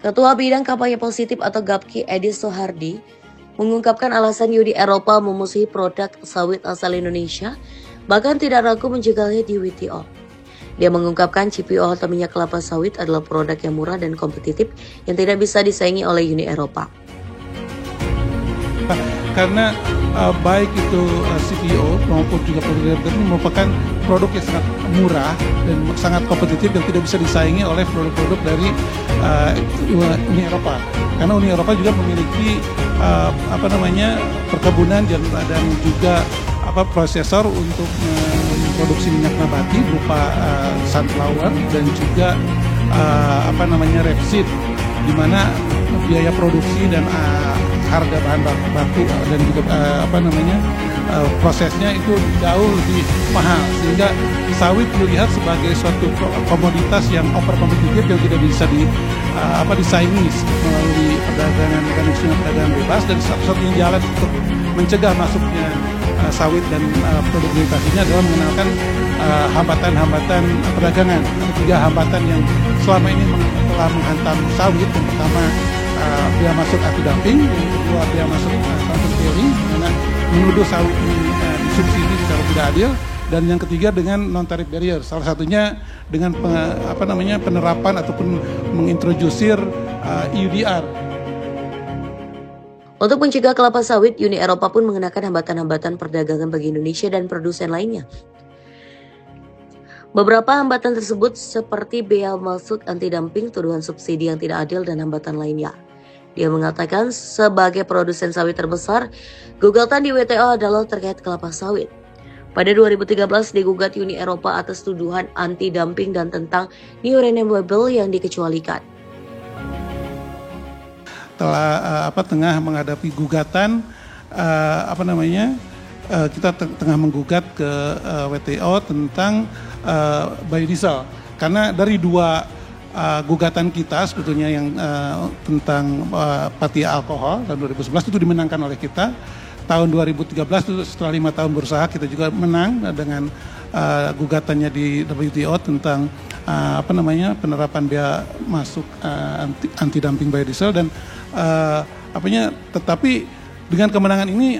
Ketua Bidang Kampanye Positif atau GAPKI Edi Soehardi mengungkapkan alasan Uni Eropa memusuhi produk sawit asal Indonesia, bahkan tidak ragu menjegalnya di WTO. Dia mengungkapkan CPO atau minyak kelapa sawit adalah produk yang murah dan kompetitif yang tidak bisa disaingi oleh Uni Eropa. Karena baik itu CPO maupun juga produk ini merupakan produk yang sangat murah dan sangat kompetitif dan tidak bisa disaingi oleh produk-produk dari Uni Eropa. Karena Uni Eropa juga memiliki perkebunan dan juga prosesor untuk memproduksi minyak nabati berupa sunflower dan juga rapeseed, di mana biaya produksi dan harga bahan baku dan juga prosesnya itu jauh lebih mahal, sehingga sawit dilihat sebagai suatu komoditas yang overkompetitif yang tidak bisa disaingi melalui perdagangan mekanisme perdagangan bebas, dan satu-satunya jalan untuk mencegah masuknya sawit dan produk vegetasinya adalah mengenalkan hambatan-hambatan perdagangan. Ada 3 hambatan yang selama ini telah menghantam sawit. Yang pertama, biaya masuk anti-dumping, yang kedua biaya masuk countervailing, karena menuduh sawit ini disubsidi secara tidak adil, dan yang ketiga dengan non-tarif barrier, salah satunya dengan penerapan ataupun mengintrodusir EUDR. Untuk mencegah kelapa sawit, Uni Eropa pun mengenakan hambatan-hambatan perdagangan bagi Indonesia dan produsen lainnya. Beberapa hambatan tersebut seperti bea masuk anti-dumping, tuduhan subsidi yang tidak adil, dan hambatan lainnya. Dia mengatakan sebagai produsen sawit terbesar, gugatan di WTO adalah terkait kelapa sawit. Pada 2013 digugat Uni Eropa atas tuduhan anti-dumping dan tentang New Renewable yang dikecualikan. Tengah menghadapi gugatan, kita tengah menggugat ke WTO tentang biodiesel, karena dari 2 gugatan kita sebetulnya yang tentang patia alkohol tahun 2011 itu dimenangkan oleh kita. Tahun 2013 itu setelah 5 tahun berusaha kita juga menang dengan gugatannya di WTO tentang penerapan bea masuk anti-dumping biodiesel, dan tetapi dengan kemenangan ini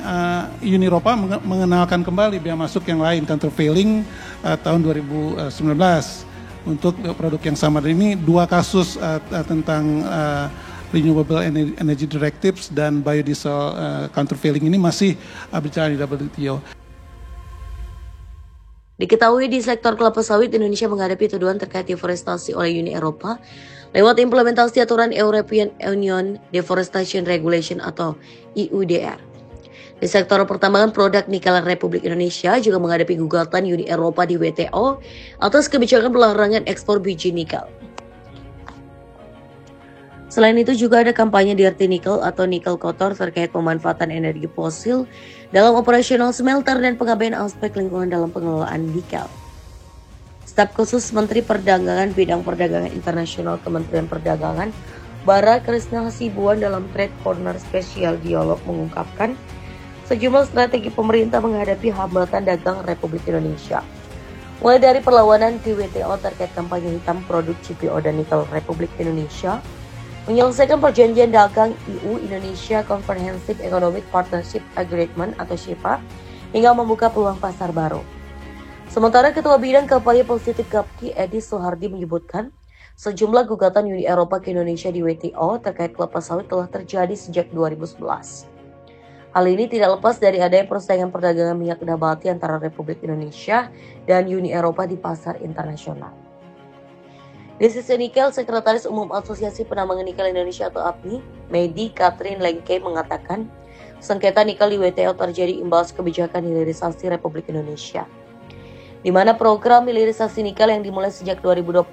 Uni Eropa mengenalkan kembali bea masuk yang lain, countervailing tahun 2019 untuk produk yang sama. Dan ini 2 kasus tentang Renewable Energy Directives dan biodiesel countervailing ini masih berjalan di WTO. Diketahui di sektor kelapa sawit, Indonesia menghadapi tuduhan terkait deforestasi oleh Uni Eropa lewat implementasi aturan European Union Deforestation Regulation atau EUDR. Di sektor pertambangan produk nikel, Republik Indonesia juga menghadapi gugatan Uni Eropa di WTO atas kebijakan pelarangan ekspor biji nikel. Selain itu juga ada kampanye dirty nikel atau nikel kotor terkait pemanfaatan energi fosil dalam operasional smelter dan pengabaian aspek lingkungan dalam pengelolaan nikel. Staf khusus Menteri Perdagangan Bidang Perdagangan Internasional Kementerian Perdagangan, Bara Krisna Hasibuan dalam Trade Corner Special Dialog mengungkapkan sejumlah strategi pemerintah menghadapi hambatan dagang Republik Indonesia. Mulai dari perlawanan di WTO terkait kampanye hitam produk CPO dan nikel Republik Indonesia, menyelesaikan perjanjian dagang EU-Indonesia Comprehensive Economic Partnership Agreement atau SEPA, hingga membuka peluang pasar baru. Sementara Ketua Bidang Kampanye Positif GAPKI Edi Soehardi menyebutkan, sejumlah gugatan Uni Eropa ke Indonesia di WTO terkait kelapa sawit telah terjadi sejak 2011. Hal ini tidak lepas dari adanya persaingan perdagangan minyak nabati antara Republik Indonesia dan Uni Eropa di pasar internasional. Di sisi nikel, Sekretaris Umum Asosiasi Penambangan Nikel Indonesia atau APNI, Medi Catherine Lengke mengatakan, sengketa nikel di WTO terjadi imbas kebijakan hilirisasi Republik Indonesia, di mana program hilirisasi nikel yang dimulai sejak 2020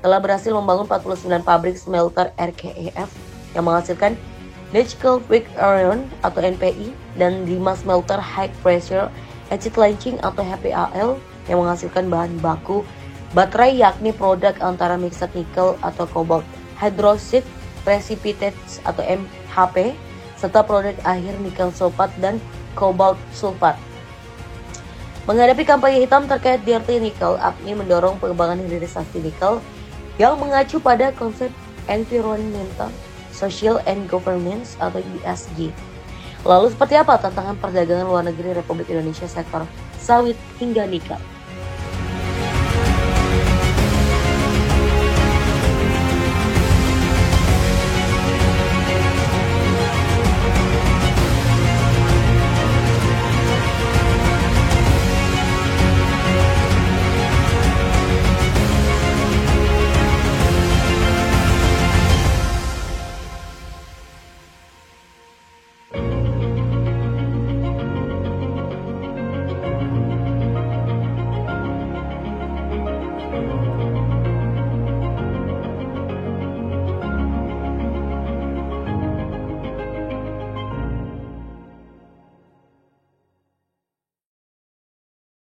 telah berhasil membangun 49 pabrik smelter RKEF yang menghasilkan Nickel Pig Iron atau NPI dan 5 smelter High Pressure Acid Leaching atau HPAL yang menghasilkan bahan baku baterai, yakni produk antara mixed nickel atau cobalt hydroxide precipitate atau MHP, serta produk akhir nikel sulfat dan cobalt sulfat. Menghadapi kampanye hitam terkait dirty nikel, APNI mendorong pengembangan hilirisasi nikel yang mengacu pada konsep Environmental, Social and Governance atau ESG. Lalu seperti apa tantangan perdagangan luar negeri Republik Indonesia sektor sawit hingga nikel?